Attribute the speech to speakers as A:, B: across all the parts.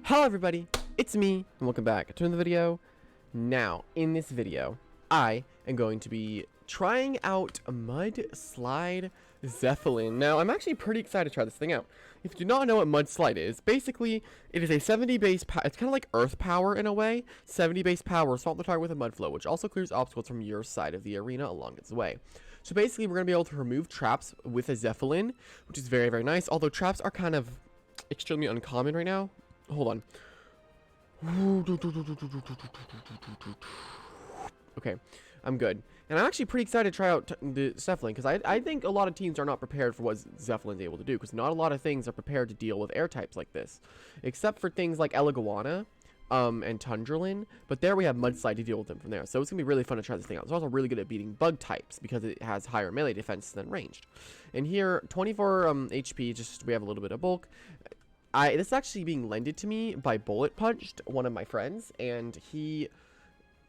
A: Hello everybody, it's me, and welcome back to the video. Now, in this video, I am going to be trying out a Mudslide Zepholen. Now, I'm actually pretty excited to try this thing out. If you do not know what Mudslide is, basically, it is a 70 base power. It's kind of like Earth Power in a way. 70 base power, assault the target with a mud flow, which also clears obstacles from your side of the arena along its way. So basically, we're going to be able to remove traps with a Zepholen, which is very, very nice, although traps are kind of extremely uncommon right now. Hold on. Okay, I'm good. And I'm actually pretty excited to try out the Zepholen, because I think a lot of teams are not prepared for what Zepholen's able to do, because not a lot of things are prepared to deal with air types like this. Except for things like Eleguana, and Tundralin, but there we have Mudslide to deal with them from there. So it's going to be really fun to try this thing out. It's also really good at beating bug types, because it has higher melee defense than ranged. And here, 24 HP, just we have a little bit of bulk. This is actually being lended to me by Bullet Punched, one of my friends, and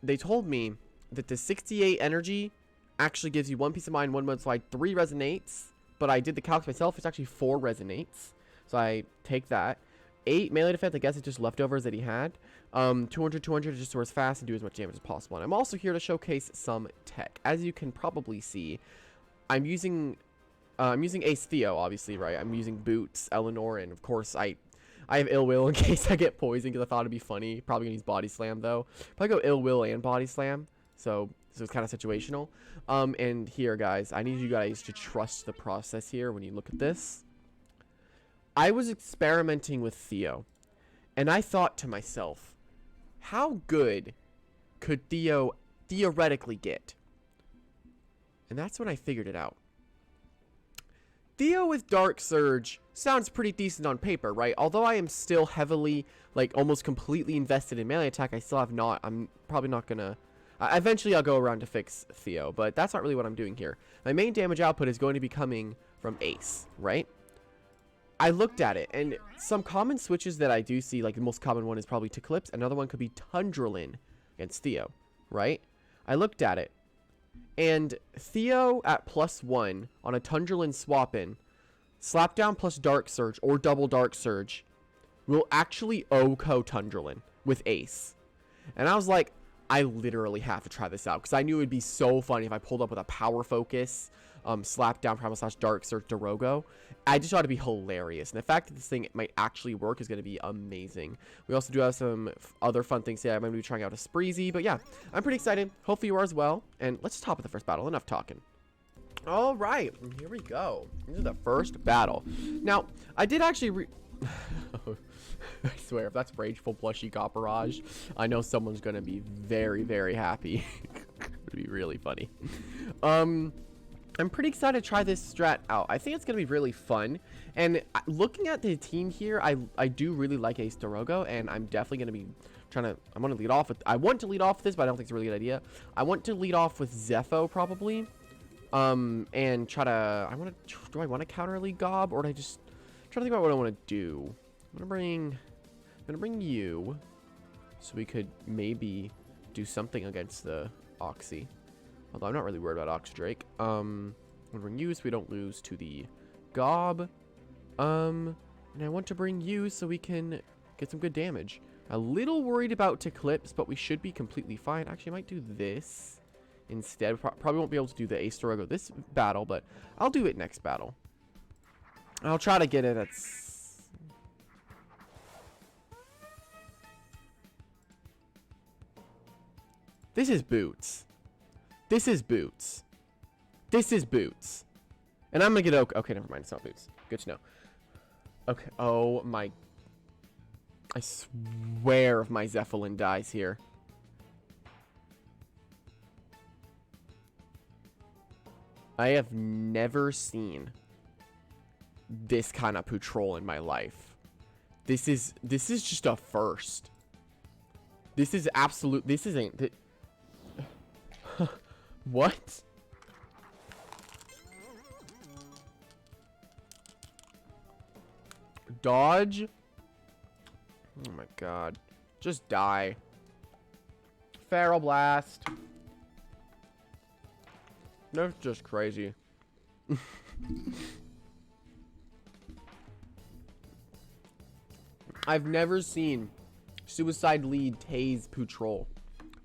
A: they told me that the 68 energy actually gives you 1 piece of mind, 1 Mudslide, 3 resonates, but I did the calcs myself. It's actually 4 resonates, so I take that. 8 melee defense, I guess it's just leftovers that he had. 200 just so it's fast and do as much damage as possible. And I'm also here to showcase some tech. As you can probably see, I'm using Ace Theo, obviously, right? I'm using Boots, Eleanor, and of course I have Ill Will in case I get poisoned, because I thought it'd be funny. Probably gonna use Body Slam though. Probably go Ill Will and Body Slam, so it's kind of situational. And here, guys, I need you guys to trust the process here when you look at this. I was experimenting with Theo, and I thought to myself, how good could Theo theoretically get? And that's when I figured it out. Theo with Dark Surge sounds pretty decent on paper, right? Although I am still heavily, like, almost completely invested in melee attack, I still have not. I'm probably not gonna... eventually I'll go around to fix Theo, but that's not really what I'm doing here. My main damage output is going to be coming from Ace, right? I looked at it, and some common switches that I do see, like the most common one is probably Teclipse. Another one could be Tundralin against Theo, right? I looked at it. And Theo at +1 on a Tundralin swap-in, Slapdown plus Dark Surge or double Dark Surge will actually OHKO Tundralin with Ace. And I was like, I literally have to try this out, because I knew it would be so funny if I pulled up with a Power Focus, Slapdown Primal Slash Dark Surge Dorogo. I just thought it'd be hilarious. And the fact that this thing might actually work is going to be amazing. We also do have some other fun things here. I'm going to be trying out a Spreezy. But yeah, I'm pretty excited. Hopefully you are as well. And let's just hop at the first battle. Enough talking. All right, here we go. This is the first battle. Now, I did actually I swear, if that's Rageful Plushy Copperage, I know someone's going to be very, very happy. It'd be really funny. I'm pretty excited to try this strat out. I think it's going to be really fun. And looking at the team here, I do really like Ace Dorogo, and I'm definitely going to be I'm going to lead off with, I want to lead off with this, but I don't think it's a really good idea. I want to lead off with Zepho, probably. And try to, do I want to counter League Gob, or do I just, try to think about what I want to do. I'm going to bring you, so we could maybe do something against the Oxy. Although I'm not really worried about Ox Drake. I'm going to bring you so we don't lose to the Gob. And I want to bring you so we can get some good damage. A little worried about Teclipse, but we should be completely fine. Actually, I might do this instead. Probably won't be able to do the Ace Dorogo this battle, but I'll do it next battle. I'll try to get it at... This is Boots. This is Boots. This is Boots. And I'm gonna get okay, never mind, it's not Boots. Good to know. Okay, oh my... I swear if my Zepholen dies here. I have never seen this kind of patrol in my life. This is just a first. This is absolute... This isn't... What? Dodge? Oh my god. Just die. Feral Blast. That's just crazy. I've never seen Suicide Lead tase Patrol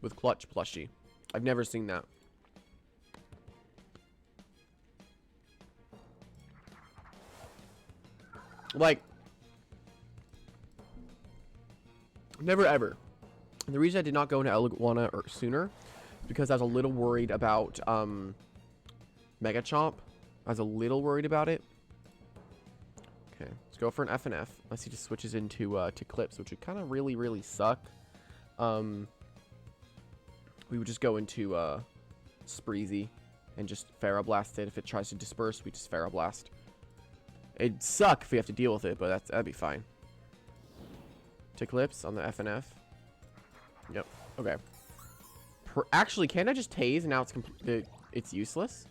A: with Clutch plushie. I've never seen that. Like, never ever. And the reason I did not go into Iguana sooner is because I was a little worried about Mega Chomp. I was a little worried about it. Okay, let's go for an F and F. Unless he just switches into to Clips, which would kind of really suck. We would just go into Spreezy and just Pharaoh Blast it. If it tries to disperse, we just Pharaoh Blast. It'd suck if we have to deal with it, but that'd be fine. To Clips on the F and F. Yep. Okay. Actually, can't I just tase and now it's useless?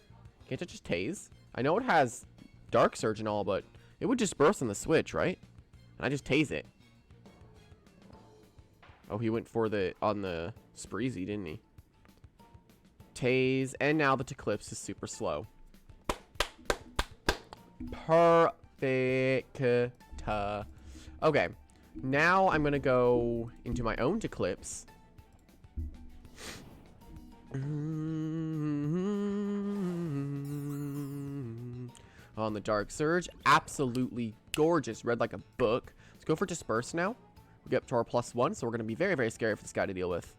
A: Can't I just tase? I know it has Dark Surge and all, but it would disperse on the switch, right? And I just tase it. Oh, he went for on the Spreezy, didn't he? Tase, and now the Eclipse is super slow. Perfect. Okay. Now I'm going to go into my own Eclipse. On the Dark Surge. Absolutely gorgeous. Read like a book. Let's go for Disperse now. We get up to our +1, so we're going to be very scary for this guy to deal with.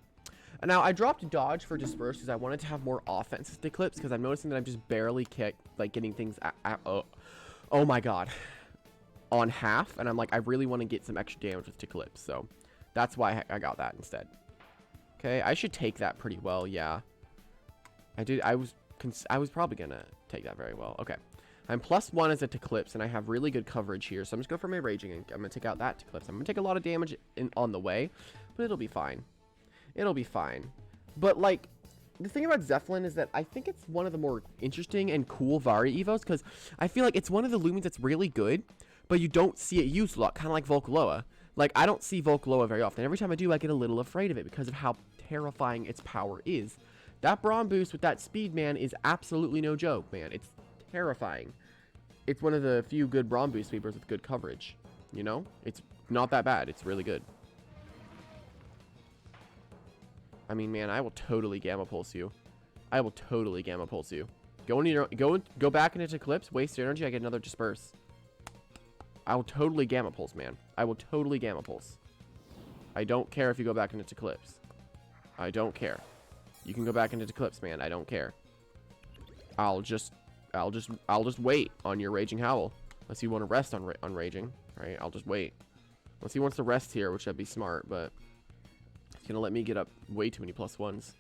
A: And now I dropped Dodge for Disperse because I wanted to have more offensive Eclipse because I'm noticing that I'm just barely getting things oh my god, on half, and I'm like, I really want to get some extra damage with Eclipse, so that's why I got that instead. Okay, I should take that pretty well, yeah. I was probably gonna take that very well. Okay, I'm +1 as a Eclipse, and I have really good coverage here, so I'm just going for my Raging Ink. I'm gonna take out that Eclipse. I'm gonna take a lot of damage on the way, but it'll be fine. It'll be fine. But like, the thing about Zepholen is that I think it's one of the more interesting and cool Vari Evos, because I feel like it's one of the Lumens that's really good, but you don't see it used a lot, kind of like Volcaloa. Like, I don't see Volcaloa very often. Every time I do, I get a little afraid of it because of how terrifying its power is. That Braum boost with that speed, man, is absolutely no joke, man. It's terrifying. It's one of the few good Braum boost sweepers with good coverage. You know? It's not that bad. It's really good. I mean, man, I will totally Gamma Pulse you. I will totally Gamma Pulse you. Go back into Eclipse, waste your energy, I get another Disperse. I will totally Gamma Pulse, man. I will totally Gamma Pulse. I don't care if you go back into Eclipse. I don't care. You can go back into Eclipse, man. I don't care. I'll just wait on your Raging Howl. Unless you want to rest on Raging. Right? I'll just wait. Unless he wants to rest here, which would be smart, but he's gonna let me get up way too many +1s.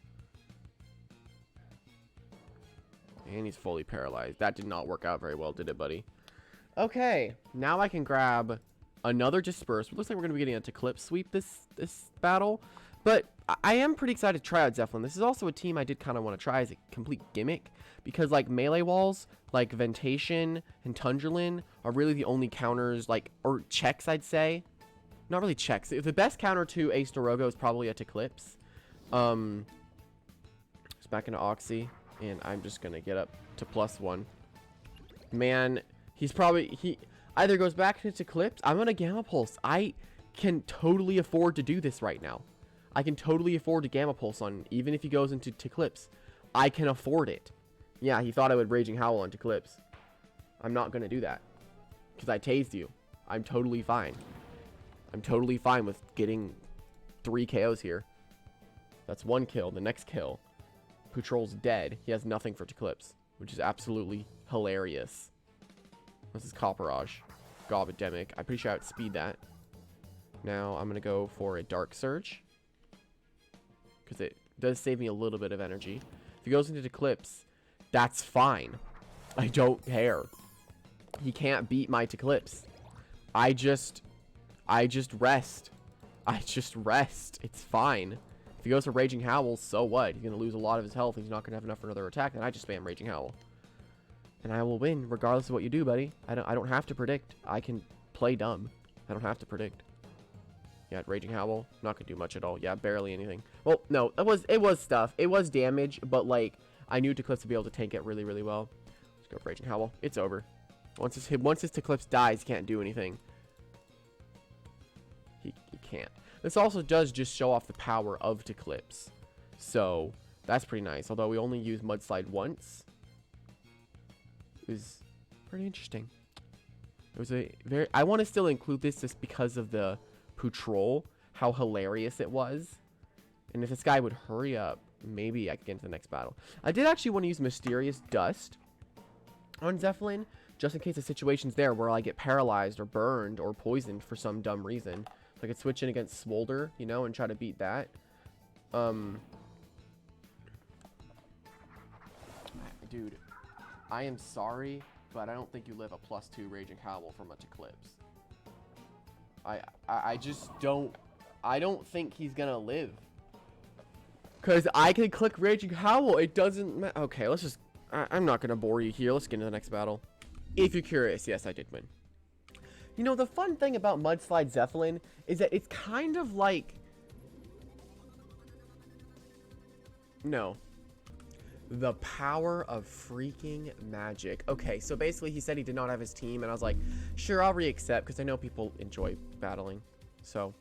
A: And he's fully paralyzed. That did not work out very well, did it, buddy? Okay, now I can grab another Disperse. It looks like we're gonna be getting a Eclipse sweep this battle. But I am pretty excited to try out Zepholen. This is also a team I did kind of want to try as a complete gimmick. Because, like, melee walls, like Ventation and Tundrelin, are really the only counters, like, or checks, I'd say. Not really checks. The best counter to Ace Dorogo is probably a Eclipse. Just back into Oxy. And I'm just going to get up to +1. Man, he either goes back into Eclipse. I'm going to Gamma Pulse. I can totally afford to do this right now. I can totally afford to Gamma Pulse on, even if he goes into Eclipse. I can afford it. Yeah, he thought I would Raging Howl on Eclipse. I'm not going to do that. Because I tased you. I'm totally fine. I'm totally fine with getting 3 KOs here. That's 1 kill. The next kill, Patrol's dead. He has nothing for Eclipse, which is absolutely hilarious. This is Copperage. Gobidemic. I'm pretty sure I would speed that. Now I'm going to go for a Dark Surge. Because it does save me a little bit of energy. If he goes into Eclipse, that's fine. I don't care. He can't beat my Eclipse. I just rest. I just rest. It's fine. If he goes for Raging Howl, so what? He's going to lose a lot of his health. He's not going to have enough for another attack. Then I just spam Raging Howl. And I will win, regardless of what you do, buddy. I don't have to predict. I can play dumb. I don't have to predict. Yeah, Raging Howl, not gonna do much at all. Yeah, barely anything. Well, no, it was stuff. It was damage, but like I knew Eclipse would be able to tank it really, really well. Let's go for Raging Howl. It's over. Once his Eclipse dies, he can't do anything. can't. This also does just show off the power of Eclipse. So that's pretty nice. Although we only used Mudslide once. It was pretty interesting. It was a very... I want to still include this just because of the patrol. How hilarious it was. And if this guy would hurry up, maybe I could get into the next battle. I did actually want to use Mysterious Dust on Zepholen, just in case the situation's there where I get paralyzed or burned or poisoned for some dumb reason. So I could switch in against Smolder, you know, and try to beat that. Dude, I am sorry, but I don't think you live a +2 Raging Howl from a Eclipse. I just don't... I don't think he's gonna live. Because I can click Raging Howl. It doesn't matter. Okay, let's just... I'm not gonna bore you here. Let's get into the next battle. If you're curious, yes, I did win. You know, the fun thing about Mudslide Zepholen is that it's kind of like... No. The power of freaking magic. Okay, so basically he said he did not have his team, and I was like, sure, I'll re-accept, because I know people enjoy battling. So,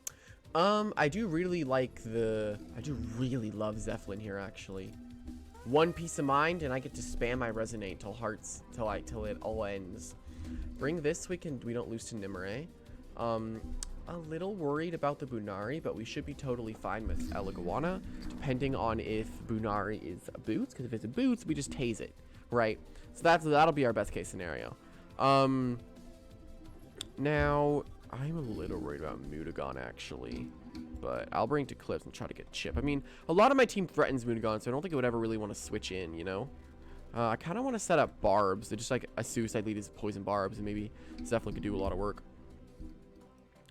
A: I do really like the... I do really love Zepholen here, actually. One piece of mind, and I get to spam my Resonate till it all ends. Bring this, we don't lose to Nimue. A little worried about the Bunari, but we should be totally fine with Eliguana, depending on if Bunari is a Boots, because if it's a Boots, we just tase it, right? So that'll be our best case scenario. Now, I'm a little worried about Mutagon, actually, but I'll bring to Eclipse and try to get Chip. I mean, a lot of my team threatens Mutagon, so I don't think it would ever really want to switch in, you know? I kind of want to set up Barbs. They're just like a Suicide Lead is Poison Barbs, and maybe Zepholen could do a lot of work.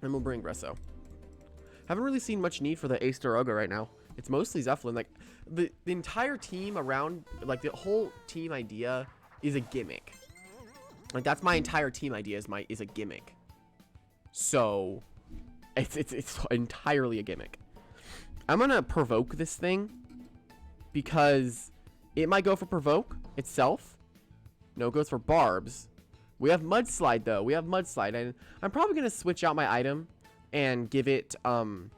A: And we'll bring Resso. Haven't really seen much need for the Ace Daroga right now. It's mostly Zepholen. Like, the entire team around, like, the whole team idea is a gimmick. Like, that's my entire team idea is a gimmick. So, it's entirely a gimmick. I'm gonna provoke this thing because it might go for provoke itself. No, it goes for Barbs. We have Mudslide, though. We have Mudslide. And I'm probably going to switch out my item and give it, you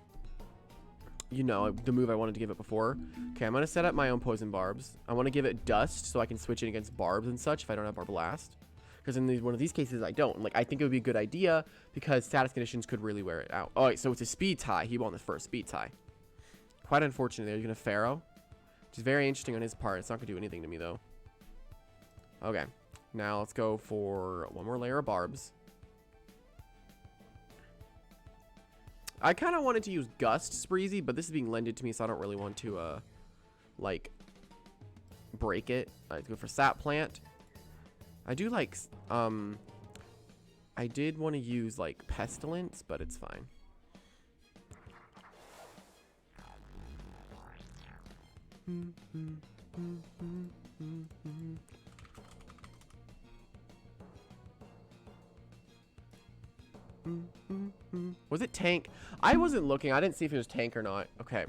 A: know, the move I wanted to give it before. Okay, I'm going to set up my own Poison Barbs. I want to give it Dust so I can switch it against Barbs and such if I don't have Barblast. Because in one of these cases, I don't. Like, I think it would be a good idea because status conditions could really wear it out. Oh, wait, so it's a speed tie. He won the first speed tie. Quite unfortunate there. He's going to Pharaoh, which is very interesting on his part. It's not going to do anything to me, though. Okay. Now let's go for one more layer of Barbs. I kind of wanted to use Gust Spreezy, but this is being lended to me, so I don't really want to, like, break it. Let's go for Sap Plant. I do like, I did want to use, like, Pestilence, but it's fine. Was it tank? I wasn't looking. I didn't see if it was tank or not. Okay.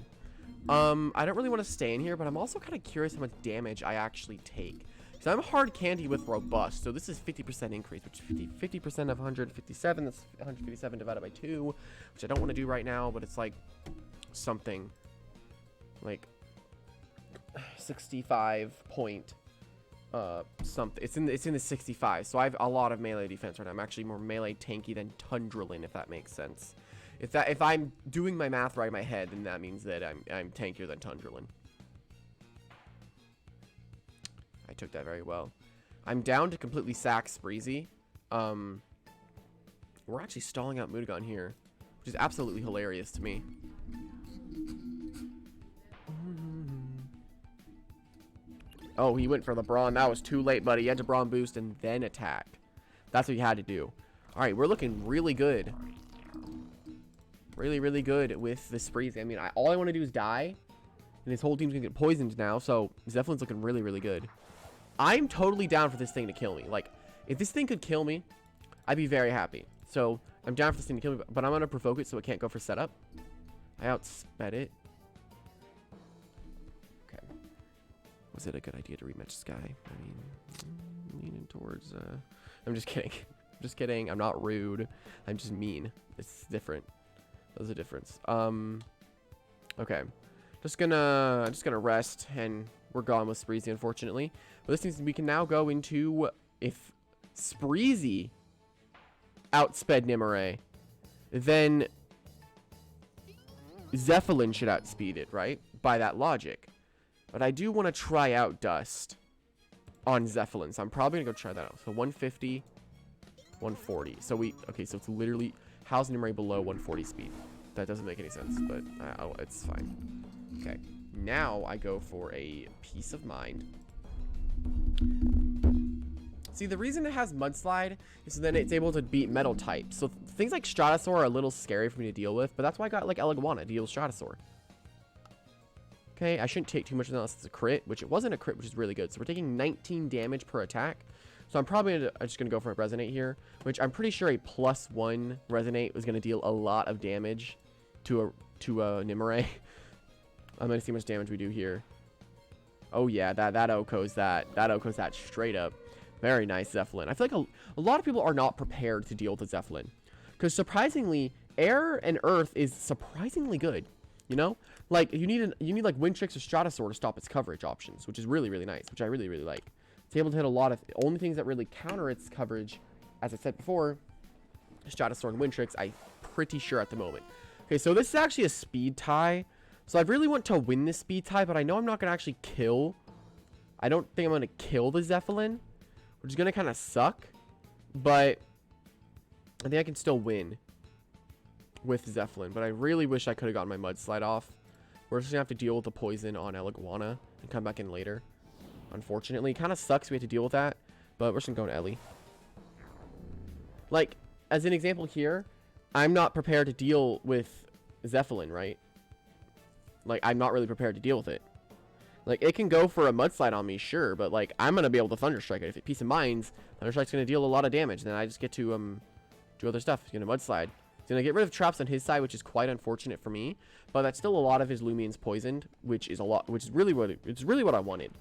A: I don't really want to stay in here, but I'm also kind of curious how much damage I actually take. Because I'm hard candy with robust, so this is 50% increase, which is 50% of 157. That's 157 divided by 2, which I don't want to do right now, but it's like something like 65 point something. It's in the 65, so I have a lot of melee defense right now. I'm actually more melee tanky than Tundrelin, if that makes sense. If I'm doing my math right in my head, then that means that I'm tankier than Tundrelin. I took that very well. I'm down to completely sack Spreezy. We're actually stalling out Mutagon here, which is absolutely hilarious to me. Oh, he went for the Brawn. That was too late, buddy. You had to Brawn boost and then attack. That's what you had to do. All right, we're looking really good. Really, really good with the Spreezy. I mean, all I want to do is die. And his whole team's going to get poisoned now. So, Zepholen's looking really, really good. I'm totally down for this thing to kill me. Like, if this thing could kill me, I'd be very happy. So, I'm down for this thing to kill me. But I'm going to provoke it so it can't go for setup. I outsped it. Was it a good idea to rematch Sky? I mean, leaning towards, I'm just kidding. I'm just kidding. I'm not rude. I'm just mean. It's different. There's a difference. Okay. Just gonna rest, and we're gone with Spreezy, unfortunately. But this means we can now go into, if Spreezy outsped Nimue, then Zepholen should outspeed it, right? By that logic. But I do want to try out Dust on Zepholen, so I'm probably gonna go try that out. So 150, 140. So okay, so it's literally, how's Nimue below 140 speed? That doesn't make any sense, but it's fine. Okay, now I go for a Peace of Mind. See, the reason it has Mudslide is so then it's able to beat metal types. So things like Stratosaur are a little scary for me to deal with, but that's why I got like Eliguana to deal with Stratosaur. Okay, I shouldn't take too much unless it's a crit, which it wasn't a crit, which is really good. So we're taking 19 damage per attack. So I'm probably just going to go for a Resonate here, which I'm pretty sure a +1 Resonate was going to deal a lot of damage to a Nimue. I'm going to see how much damage we do here. Oh yeah, that OHKO's that. That OHKO's that straight up. Very nice, Zepholen. I feel like a lot of people are not prepared to deal with the Zepholen. Because surprisingly, Air and Earth is surprisingly good. You know? Like, you need like Windtrix or Stratosaur to stop its coverage options, which is really, really nice, which I really, really like. It's able to hit a lot of only things that really counter its coverage, as I said before, Stratosaur and Windtrix, I'm pretty sure at the moment. Okay, so this is actually a speed tie. So I really want to win this speed tie, but I know I'm not going to actually kill. I don't think I'm going to kill the Zepholen, which is going to kind of suck. But I think I can still win with Zepholen. But I really wish I could have gotten my Mudslide off. We're just going to have to deal with the poison on Eliguana and come back in later. Unfortunately, it kind of sucks we have to deal with that. But we're just going to go to Ellie. Like, as an example here, I'm not prepared to deal with Zepholen, right? Like, I'm not really prepared to deal with it. Like, it can go for a Mudslide on me, sure, but, like, I'm going to be able to Thunderstrike it. If it Peace of Minds, Thunderstrike's going to deal a lot of damage. Then I just get to, do other stuff. He's going to Mudslide. He's going to get rid of traps on his side, which is quite unfortunate for me. But that's still a lot of his Loomians poisoned, which is really what I wanted.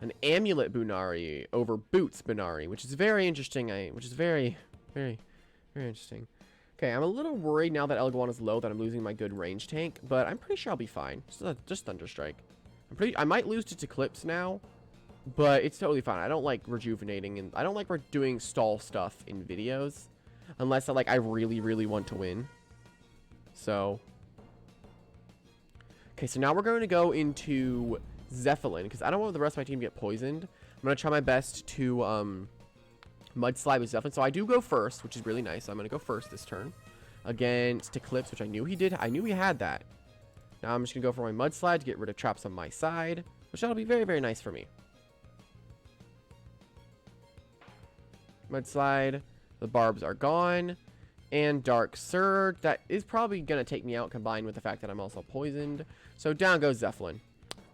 A: An Amulet Bunari over Boots Bunari, which is very interesting. Which is very, very, very interesting. Okay, I'm a little worried now that Eliguana is low that I'm losing my good range tank, but I'm pretty sure I'll be fine. Just Thunderstrike. I might lose to Eclipse now, but it's totally fine. I don't like rejuvenating, and I don't like doing stall stuff in videos unless I really, really want to win. So, okay, so now we're going to go into Zepholen because I don't want the rest of my team to get poisoned. I'm going to try my best to Mudslide with Zepholen. So I do go first, which is really nice. So I'm going to go first this turn against Eclipse, which I knew he did. I knew he had that. Now I'm just going to go for my Mudslide to get rid of traps on my side, which that'll be very, very nice for me. Mudslide. The barbs are gone. And Dark Surge. That is probably going to take me out combined with the fact that I'm also poisoned. So down goes Zepholen.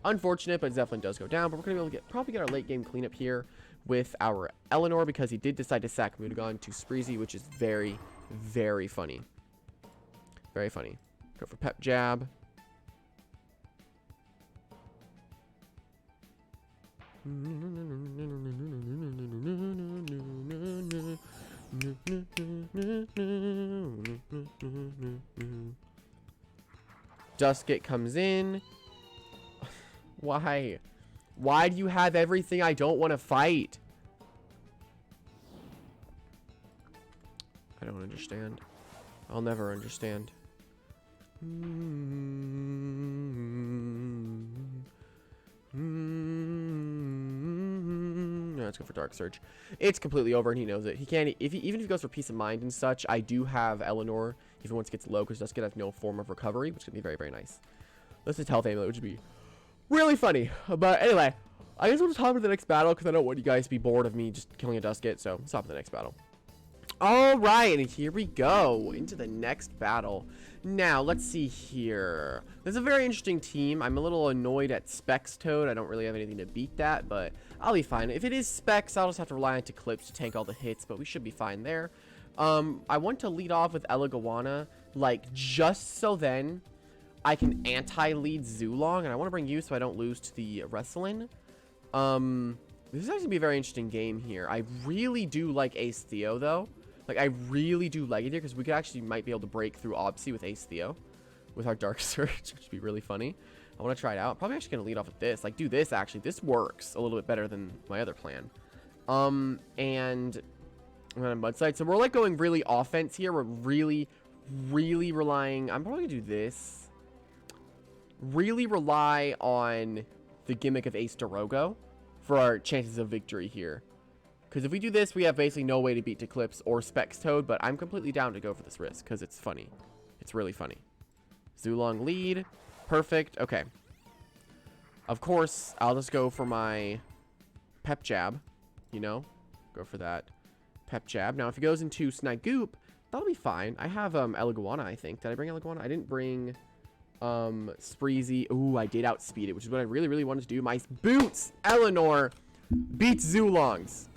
A: Unfortunate, but Zepholen does go down. But we're going to be able to probably get our late game cleanup here with our Eleanor because he did decide to sack Mutagon to Spreezy, which is very, very funny. Very funny. Go for Pep Jab. Duskit comes in. Why? Why do you have everything I don't want to fight? I don't understand. I'll never understand. No, let's go for Dark Surge. It's completely over and he knows it. He can't, even if he goes for Peace of Mind and such, I do have Eleanor even once it gets low because Duskit has no form of recovery, which can be very, very nice. This is Health Amulet, which would be really funny. But anyway, I guess we'll just hop into the next battle because I don't want you guys to be bored of me just killing a Duskit. So let's hop into the next battle. Alright, and here we go into the next battle. Now, let's see here. This is a very interesting team. I'm a little annoyed at Specs Toad. I don't really have anything to beat that, but I'll be fine. If it is Specs, I'll just have to rely on Eclipse to tank all the hits, but we should be fine there. I want to lead off with Eliguana, like, just so then I can anti-lead Zulong, and I want to bring you so I don't lose to the Wrestling. This is actually going to be a very interesting game here. I really do like Ace Theo, though. Like, I really do like it here because we could actually might be able to break through Obsi with Ace Theo with our Dark Surge, which would be really funny. I want to try it out. Probably actually going to lead off with this. Like, do this, actually. This works a little bit better than my other plan. And I'm going to Mudslide. So we're, like, going really offense here. We're really relying. I'm probably going to do this. Really rely on the gimmick of Ace Dorogo for our chances of victory here. Because if we do this, we have basically no way to beat Eclipse or Specs Toad, but I'm completely down to go for this risk because it's funny. It's really funny. Zulong lead. Perfect. Okay. Of course, I'll just go for my Pep Jab. You know? Go for that Pep Jab. Now, if he goes into Snagoop, that'll be fine. I have Eliguana, I think. Did I bring Eliguana? I didn't bring Spreezy. Ooh, I did outspeed it, which is what I really wanted to do. My boots, Eleanor, beats Zulong's.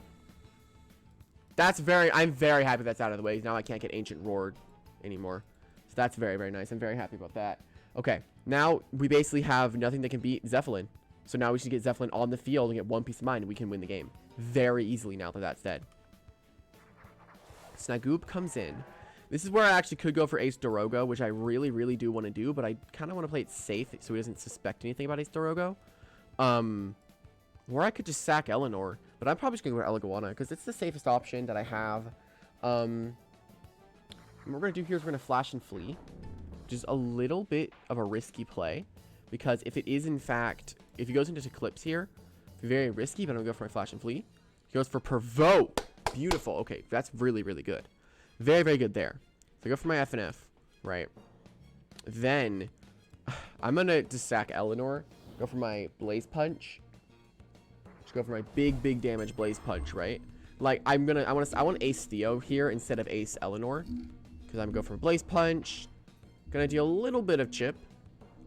A: I'm very happy that's out of the way. Now I can't get Ancient Roared anymore. So that's very nice. I'm very happy about that. Okay, now we basically have nothing that can beat Zepholen. So now we should get Zepholen on the field and get one piece of mind and we can win the game. Very easily now that that's dead. Snagoop comes in. This is where I actually could go for Ace Dorogo, which I really do want to do, but I kind of want to play it safe so he doesn't suspect anything about Ace Dorogo. Or I could just sack Eleanor, but I'm probably just going to go to Eliguana because it's the safest option that I have. What we're going to do here is we're going to Flash and Flee. Just a little bit of a risky play because if it is in fact, if he goes into Eclipse here, it's very risky, but I'm going to go for my Flash and Flee. He goes for Provoke. Beautiful. Okay, that's really good. Very good there. So I go for my FNF, right? Then I'm going to just sack Eleanor, go for my Blaze Punch. Just go for my big damage Blaze Punch, right? Like I want Ace Theo here instead of Ace Eleanor because I'm going to go for Blaze Punch. Gonna deal a little bit of chip.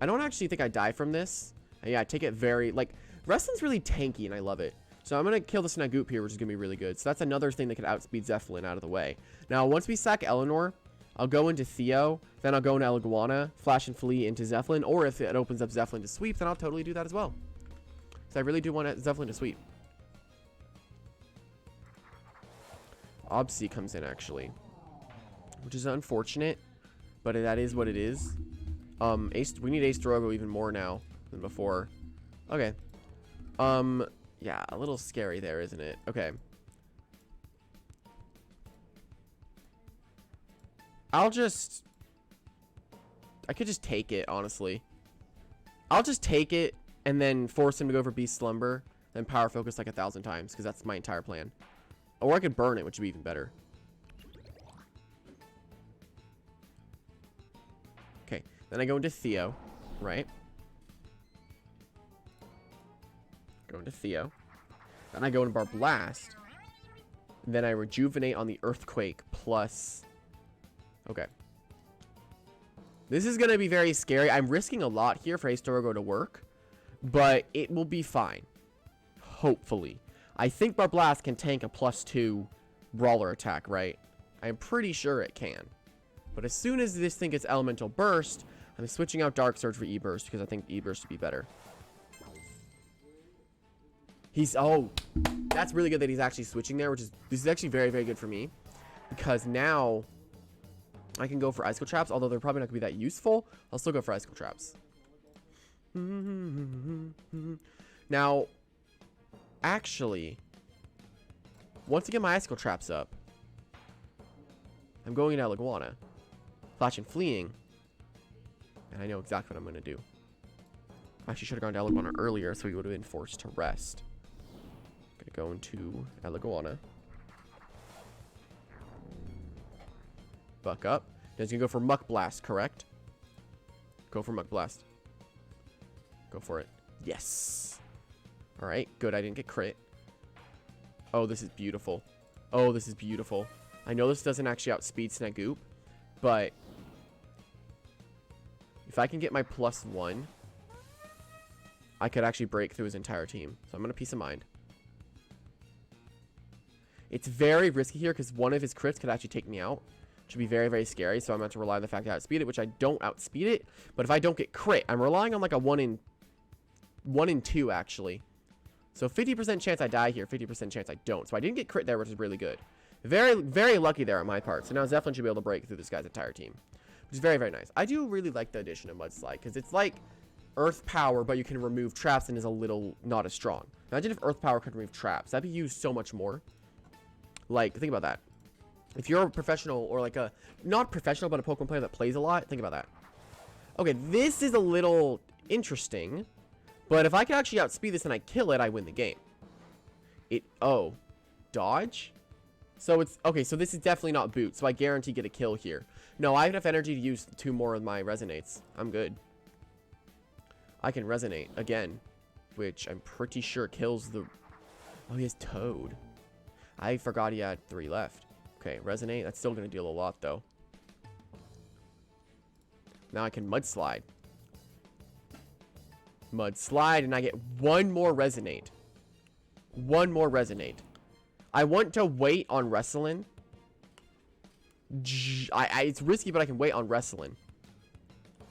A: I don't actually think I die from this. And yeah, I take it very, like, wrestling's really tanky and I love it. So I'm gonna kill the Snagoop here, which is gonna be really good. So that's another thing that could outspeed Zepholen out of the way. Now, once we sack Eleanor, I'll go into Theo, then I'll go into Eliguana, Flash and Flee into Zepholen, or if it opens up Zepholen to sweep, then I'll totally do that as well. So I really do want Zepholen to sweep. Obsi comes in, actually. Which is unfortunate. But that is what it is. We need Ace Dorogo even more now than before. Okay. Yeah, a little scary there, isn't it? Okay. I could just take it, honestly. I'll just take it and then force him to go for Beast Slumber, then Power Focus like 1,000 times, because that's my entire plan. Or I could burn it, which would be even better. Okay, then I go into Theo, right? Go into Theo. Then I go into Barblast. Then I Rejuvenate on the Earthquake plus... Okay. This is going to be very scary. I'm risking a lot here for Ace Dorogo to work, but it will be fine. Hopefully. I think Barblast can tank a +2 Brawler attack, right? I'm pretty sure it can. But as soon as this thing gets Elemental Burst, I'm switching out Dark Surge for E-Burst because I think E-Burst would be better. Oh, that's really good that he's actually switching there, this is actually very good for me. Because now I can go for Icicle Traps, although they're probably not going to be that useful. I'll still go for Icicle Traps. Now, actually, once I get my Icicle Traps up, I'm going into Eliguana. Flash and Fleeing. And I know exactly what I'm going to do. I actually should have gone to Eliguana earlier so he would have been forced to rest. Gonna go into Eliguana. Buck up. Now he's gonna go for Muck Blast, correct? Go for Muck Blast. Go for it. Yes. Alright, good. I didn't get crit. Oh, this is beautiful. Oh, this is beautiful. I know this doesn't actually outspeed Snagoop, but if I can get my +1, I could actually break through his entire team. So I'm going to Peace of Mind. It's very risky here because one of his crits could actually take me out. Which would be very scary. So I'm going to rely on the fact that I outspeed it, which I don't outspeed it. But if I don't get crit, I'm relying on like a 1 in 2 actually. So 50% chance I die here, 50% chance I don't. So I didn't get crit there, which is really good. Very, very lucky there on my part. So now Zepholen should be able to break through this guy's entire team, which is very, very nice. I do really like the addition of Mudslide because it's like Earth Power, but you can remove traps and is a little not as strong. Imagine if Earth Power could remove traps. That'd be used so much more. Like, think about that. If you're a professional or like a, not professional, but a Pokemon player that plays a lot, think about that. Okay, this is a little interesting, but if I can actually outspeed this and I kill it, I win the game. Oh, dodge? So it's, okay, so this is definitely not boot, so I guarantee get a kill here. No, I have enough energy to use 2 more of my resonates. I'm good. I can resonate again, which I'm pretty sure kills the, oh, he has Toad. I forgot he had 3 left. Okay, resonate, that's still gonna deal a lot though. Now I can Mudslide. Mudslide, and I get 1 more resonate. 1 more resonate. I want to wait on Wrestling. It's risky, but I can wait on Wrestling.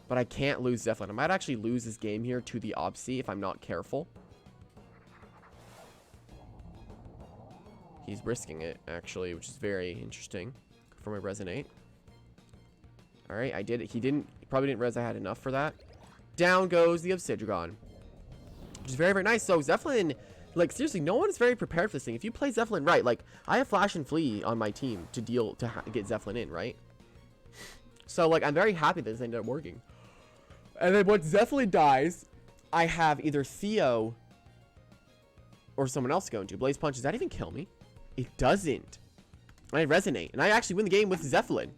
A: But I can't lose Zepholen. I might actually lose this game here to the Obsea if I'm not careful. He's risking it, actually, which is very interesting for my Resonate. Alright, I did it. He probably didn't realize I had enough for that. Down goes the Obsidian. Which is very, very nice. So Zepholen, like, seriously, no one is very prepared for this thing. If you play Zepholen right, like, I have Flash and Flea on my team to get Zepholen in, right? So, like, I'm very happy that this ended up working. And then once Zepholen dies, I have either Theo or someone else to go into. Blaze Punch, does that even kill me? It doesn't. I Resonate, and I actually win the game with Zepholen.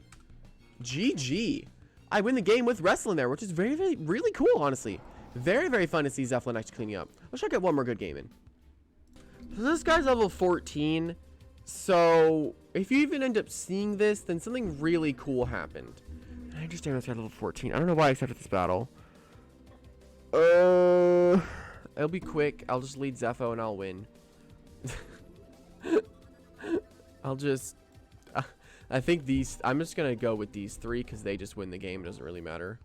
A: GG. I win the game with Wrestling there, which is very, very, really cool, honestly. Very, very fun to see Zepholen actually cleaning up. Let's try to get one more good game in. So this guy's level 14. So if you even end up seeing this, then something really cool happened. I understand this guy's level 14. I don't know why I accepted this battle. It'll be quick. I'll just lead Zepho and I'll win. I'll just... I think these... I'm just going to go with these 3 because they just win the game. It doesn't really matter.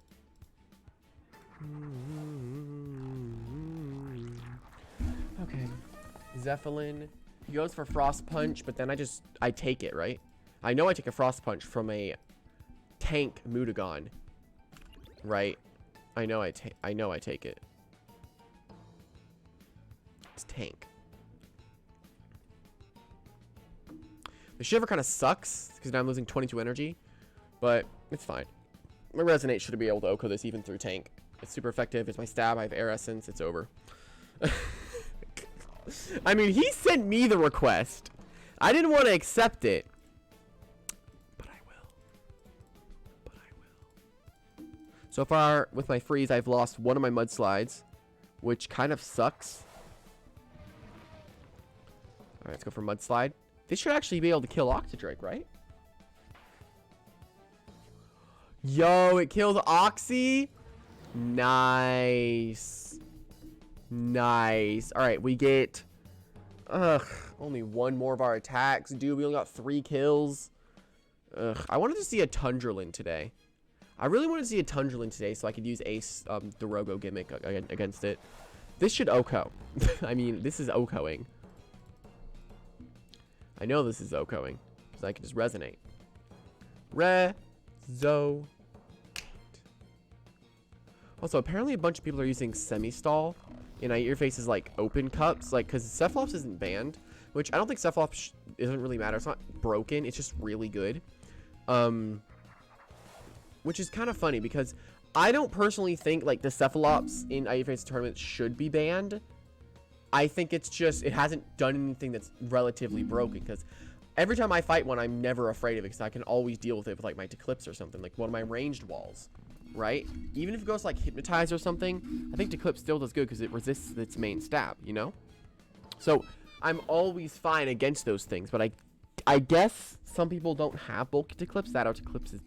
A: Okay. Zepholen. He goes for Frost Punch, but then I take it, right? I know I take a Frost Punch from a tank Mudagon. Right? I know I take it. It's tank. The Shiver kind of sucks because now I'm losing 22 energy, but it's fine. My Resonate should be able to OHKO this even through tank. It's super effective. It's my stab. I have Air Essence. It's over. I mean, he sent me the request. I didn't want to accept it. But I will. But I will. So far, with my freeze, I've lost 1 of my Mudslides, which kind of sucks. Alright, let's go for Mudslide. This should actually be able to kill Octodrake, right? Yo, it killed Oxy. Nice. Nice. Alright, we get... only 1 more of our attacks. Dude, we only got 3 kills. I wanted to see a Tundralin today. I really wanted to see a Tundralin today so I could use Ace, the Rogo gimmick against it. This should OHKO. I mean, this is OHKOing. I know this is OHKOing because I can just Resonate. Rezo. Also, apparently a bunch of people are using Semi-Stall in Your Face's like open cups, like because Cephalops isn't banned, which I don't think Cephalops doesn't really matter. It's not broken. It's just really good. Which is kind of funny because I don't personally think like the Cephalops in Your Face's tournament should be banned. I think it's just, it hasn't done anything that's relatively broken because every time I fight one, I'm never afraid of it because I can always deal with it with like my Declipse or something, like one of my ranged walls, right? Even if it goes like Hypnotize or something, I think Declipse still does good because it resists its main stab, you know? So I'm always fine against those things, but I guess some people don't have bulky Declipse. That or Declipse is,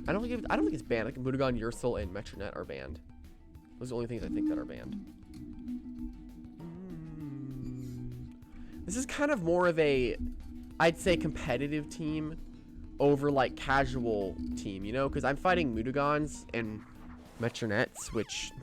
A: I don't think it's banned. Like Mudagon, Ursul, and Metronet are banned. Those are the only things I think that are banned. This is kind of more of a, I'd say, competitive team over, like, casual team, you know? Because I'm fighting Mudagons and Metronets, which...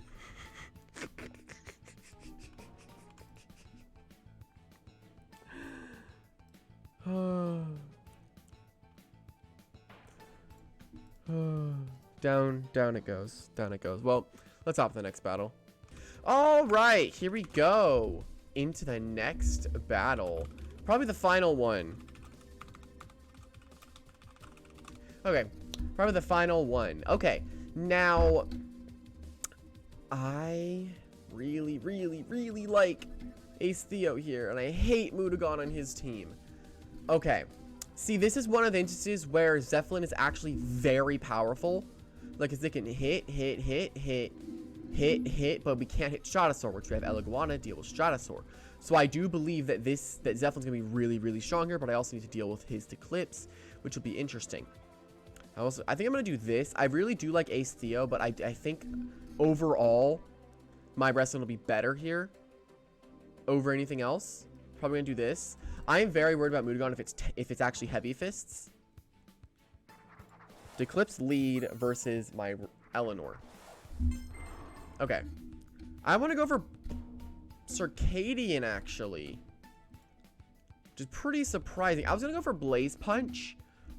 A: Down it goes. Down it goes. Well, let's hop to the next battle. All right, here we go. Into the next battle. Probably the final one. Okay, probably the final one. Okay, now, I really like Ace Theo here, and I hate Mudagon on his team. Okay, see, this is one of the instances where Zepholen is actually very powerful. Like, because they can hit, but we can't hit Stratosaur, which we have Eliguana deal with Stratosaur. So I do believe that Zepholen's gonna be really strong here, but I also need to deal with his Eclipse, which will be interesting. I think I'm gonna do this. I really do like Ace Theo, but I think overall my wrestling will be better here over anything else. Probably gonna do this. I am very worried about Mudagon if it's actually Heavy Fists. Eclipse lead versus my Eleanor. Okay. I want to go for Circadian, actually. Which is pretty surprising. I was going to go for Blaze Punch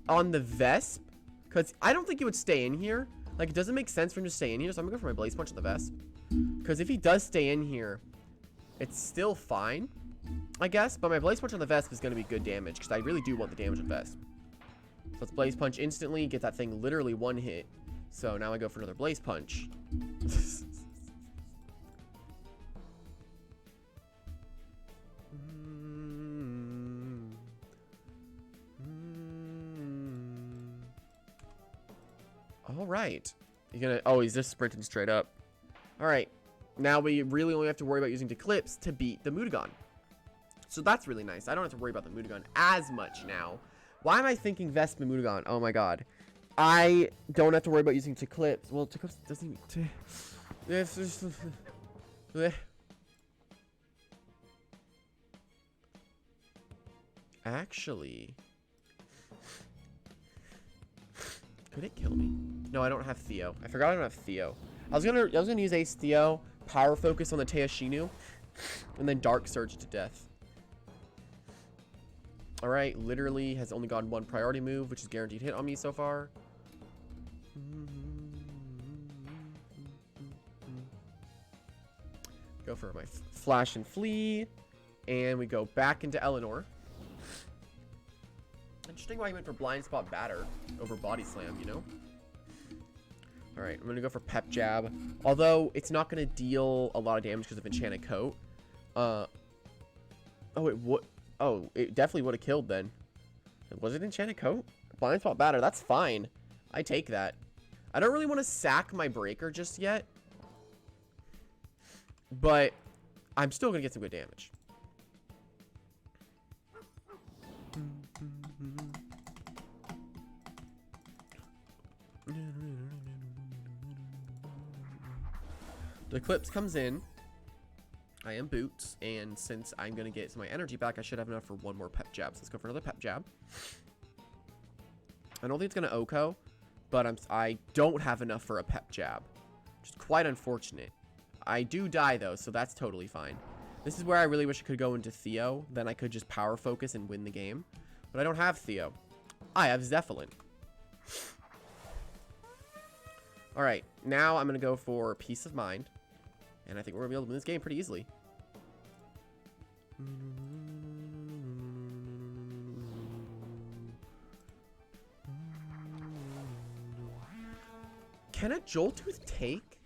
A: on the Vesp, because I don't think he would stay in here. Like, it doesn't make sense for him to stay in here, so I'm going to go for my Blaze Punch on the Vesp. Because if he does stay in here, it's still fine, I guess. But my Blaze Punch on the Vesp is going to be good damage, because I really do want the damage on Vesp. So let's Blaze Punch instantly, get that thing literally one hit. So now I go for another Blaze Punch. All right. He's just sprinting straight up. All right. Now we really only have to worry about using Eclipse to beat the Mudagon. So that's really nice. I don't have to worry about the Mudagon as much now. Why am I thinking Vesp and Mudagon? Oh my god. I don't have to worry about using Eclipse. Well, Eclipse doesn't even... Actually... Could it kill me? No, I don't have Theo. I forgot I don't have Theo. I was gonna use Ace Theo, Power Focus on the Teoshinu, and then Dark Surge to death. Alright, literally has only gotten one priority move, which is guaranteed hit on me so far. Go for my Flash and Flee, and we go back into Eleanor. Interesting why he went for Blind Spot Batter over Body Slam, you know? Alright, I'm gonna go for Pep Jab. Although, it's not gonna deal a lot of damage because of Enchanted Coat. It definitely would have killed then. Was it Enchanted Coat? Blind Spot Batter, that's fine. I take that. I don't really want to sack my Breaker just yet. But, I'm still gonna get some good damage. The Eclipse comes in. I am Boots, and since I'm going to get some of my energy back, I should have enough for one more Pep Jab. So let's go for another Pep Jab. I don't think it's going to OHKO, but I don't have enough for a Pep Jab, which is quite unfortunate. I do die, though, so that's totally fine. This is where I really wish I could go into Theo. Then I could just Power Focus and win the game. But I don't have Theo. I have Zepholen. Alright, now I'm going to go for Peace of Mind. And I think we're going to be able to win this game pretty easily. Can a Joltooth take?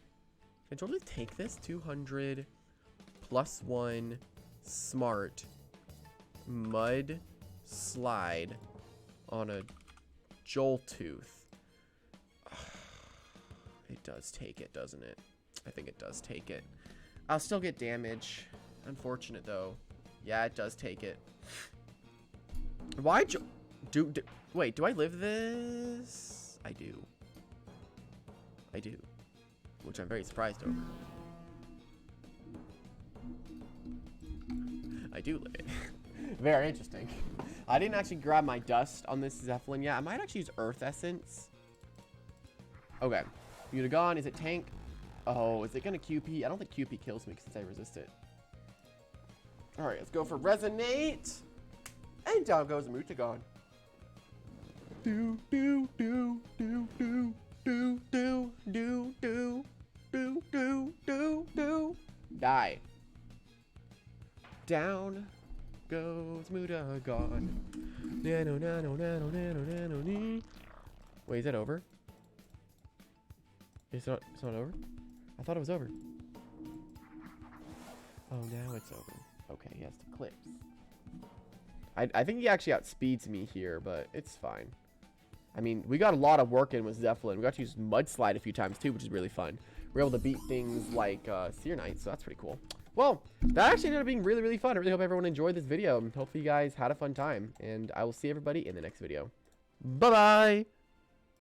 A: Can a Joltooth take this? 200 plus 1 Smart Mud Slide on a Joltooth. It does take it, doesn't it? I think it does take it. I'll still get damage. Unfortunate, though. Yeah, it does take it. Why wait, do I live this? I do. I do. Which I'm very surprised over. I do live it. Very interesting. I didn't actually grab my dust on this Zepholen yet. I might actually use Earth Essence. Okay. Mudagon, is it tank? Oh, is it going to QP? I don't think QP kills me since I resist it. Alright, let's go for Resonate. And down goes Mudagon. Do, do, do, do, do. Down goes Mudagon. Wait, is that over? It's not over? I thought it was over. Oh, now it's over. Okay, he has the clips. I think he actually outspeeds me here, but it's fine. I mean, we got a lot of work in with Zepholen. We got to use Mudslide a few times too, which is really fun. We're able to beat things like Seer Knight, so that's pretty cool. Well, that actually ended up being really, really fun. I really hope everyone enjoyed this video. Hopefully you guys had a fun time. And I will see everybody in the next video. Bye-bye!